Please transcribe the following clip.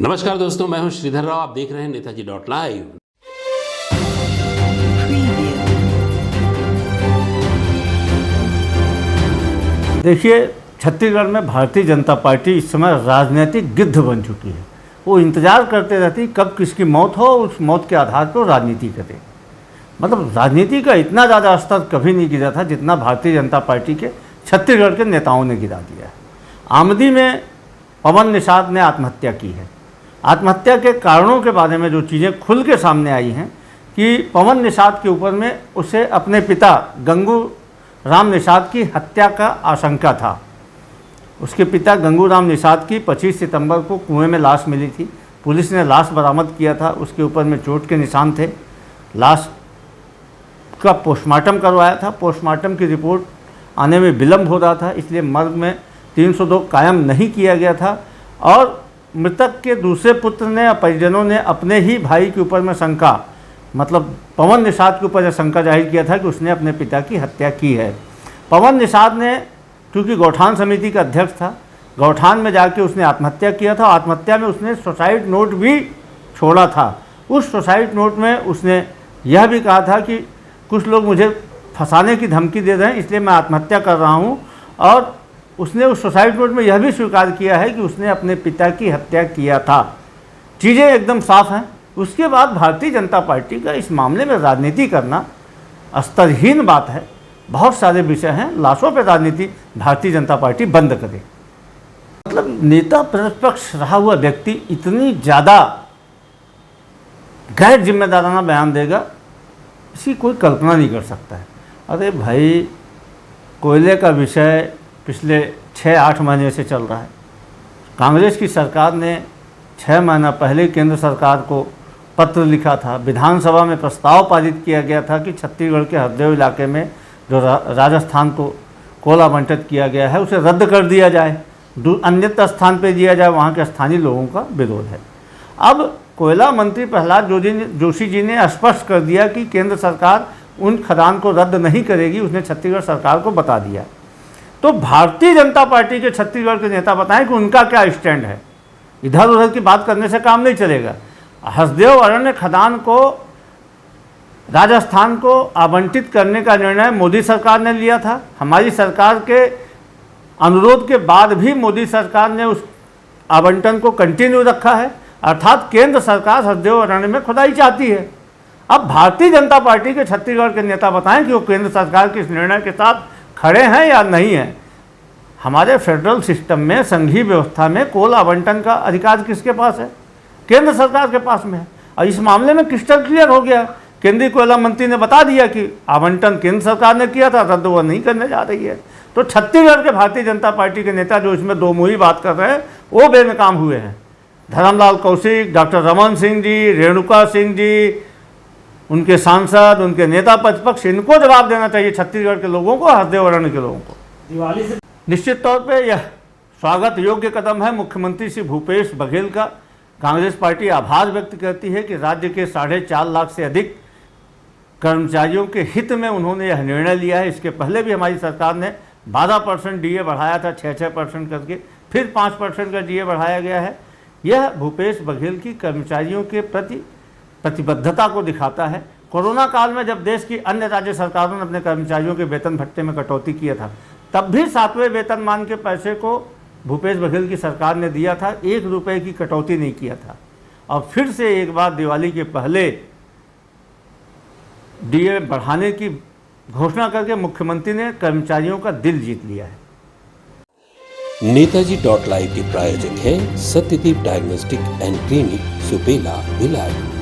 नमस्कार दोस्तों, मैं हूं श्रीधर राव। आप देख रहे हैं नेताजी .live। देखिए, छत्तीसगढ़ में भारतीय जनता पार्टी इस समय राजनीतिक गिद्ध बन चुकी है। वो इंतजार करते रहती कब किसकी मौत हो, उस मौत के आधार पर राजनीति करे। मतलब राजनीति का इतना ज़्यादा स्तर कभी नहीं गिरा था जितना भारतीय जनता पार्टी के छत्तीसगढ़ के नेताओं ने गिरा दिया है। आमदी में पवन निषाद ने आत्महत्या की है। आत्महत्या के कारणों के बारे में जो चीज़ें खुल के सामने आई हैं कि पवन निषाद के ऊपर में उसे अपने पिता गंगू राम निषाद की हत्या का आशंका था। उसके पिता गंगू राम निषाद की 25 सितंबर को कुएं में लाश मिली थी। पुलिस ने लाश बरामद किया था, उसके ऊपर में चोट के निशान थे। लाश का पोस्टमार्टम करवाया था। पोस्टमार्टम की रिपोर्ट आने में विलम्ब हो रहा था, इसलिए मर्ग में 302 कायम नहीं किया गया था। और मृतक के दूसरे पुत्र ने, परिजनों ने अपने ही भाई के ऊपर में शंका, मतलब पवन निषाद के ऊपर यह शंका जाहिर किया था कि उसने अपने पिता की हत्या की है। पवन निषाद ने, क्योंकि गौठान समिति का अध्यक्ष था, गौठान में जाके उसने आत्महत्या किया था। आत्महत्या में उसने सुसाइड नोट भी छोड़ा था। उस सुसाइड नोट में उसने यह भी कहा था कि कुछ लोग मुझे फंसाने की धमकी दे रहे हैं, इसलिए मैं आत्महत्या कर रहा हूँ। और उसने उस सुसाइड नोट में यह भी स्वीकार किया है कि उसने अपने पिता की हत्या किया था। चीज़ें एकदम साफ हैं। उसके बाद भारतीय जनता पार्टी का इस मामले में राजनीति करना स्तरहीन बात है। बहुत सारे विषय हैं, लाशों पर राजनीति भारतीय जनता पार्टी बंद करे। मतलब नेता प्रतिपक्ष रहा हुआ व्यक्ति इतनी ज़्यादा गैर जिम्मेदाराना बयान देगा, इसकी कोई कल्पना नहीं कर सकता है। अरे भाई, कोयले का विषय पिछले 6-8 महीने से चल रहा है। कांग्रेस की सरकार ने 6 महीना पहले केंद्र सरकार को पत्र लिखा था। विधानसभा में प्रस्ताव पारित किया गया था कि छत्तीसगढ़ के हरदेव इलाके में जो राजस्थान को कोयला आवंटित किया गया है उसे रद्द कर दिया जाए, अन्यत्र स्थान पर दिया जाए। वहाँ के स्थानीय लोगों का विरोध है। अब कोयला मंत्री प्रहलाद जोशी जी ने स्पष्ट कर दिया कि केंद्र सरकार उन खदान को रद्द नहीं करेगी। उसने छत्तीसगढ़ सरकार को बता दिया। तो भारतीय जनता पार्टी के छत्तीसगढ़ के नेता बताएं कि उनका क्या स्टैंड है। इधर उधर की बात करने से काम नहीं चलेगा। हसदेव अरण्य खदान को राजस्थान को आवंटित करने का निर्णय मोदी सरकार ने लिया था। हमारी सरकार के अनुरोध के बाद भी मोदी सरकार ने उस आवंटन को कंटिन्यू रखा है, अर्थात केंद्र सरकार हसदेव अरण्य में खुदाई चाहती है। अब भारतीय जनता पार्टी के छत्तीसगढ़ के नेता बताएं कि वो केंद्र सरकार के इस निर्णय के साथ खड़े हैं या नहीं हैं। हमारे फेडरल सिस्टम में, संघीय व्यवस्था में कोयला आवंटन का अधिकार किसके पास है? केंद्र सरकार के पास में है। और इस मामले में क्रिस्टल क्लियर हो गया। केंद्रीय कोयला मंत्री ने बता दिया कि आवंटन केंद्र सरकार ने किया था, रद्द वो नहीं करने जा रही है। तो छत्तीसगढ़ के भारतीय जनता पार्टी के नेता जो इसमें दो मुही बात कर रहे हैं वो बेनकाम हुए हैं। धर्मलाल कौशिक, डॉक्टर रमन सिंह जी, रेणुका सिंह जी, उनके सांसद, उनके नेता प्रतिपक्ष, इनको जवाब देना चाहिए छत्तीसगढ़ के लोगों को, हसदेव अरण्य के लोगों को। दिवाली से निश्चित तौर पे यह स्वागत योग्य कदम है मुख्यमंत्री श्री भूपेश बघेल का। कांग्रेस पार्टी आभार व्यक्त करती है कि राज्य के 4.5 लाख से अधिक कर्मचारियों के हित में उन्होंने यह निर्णय लिया है। इसके पहले भी हमारी सरकार ने 12% डीए बढ़ाया था, 6% करके, फिर 5% का डीए बढ़ाया गया है। यह भूपेश बघेल की कर्मचारियों के प्रति प्रतिबद्धता को दिखाता है। कोरोना काल में जब देश की अन्य राज्य सरकारों ने अपने कर्मचारियों के वेतन भत्ते में कटौती किया था, तब भी 7वें वेतनमान के पैसे को भूपेश बघेल की सरकार ने दिया था, 1 रुपये की कटौती नहीं किया था। और फिर से एक बार दिवाली के पहले डीए बढ़ाने की घोषणा करके मुख्यमंत्री ने कर्मचारियों का दिल जीत लिया है। नेताजी .live के प्रायोजक है Satyadeep diagnostic and clinic, Supela, Bhilai.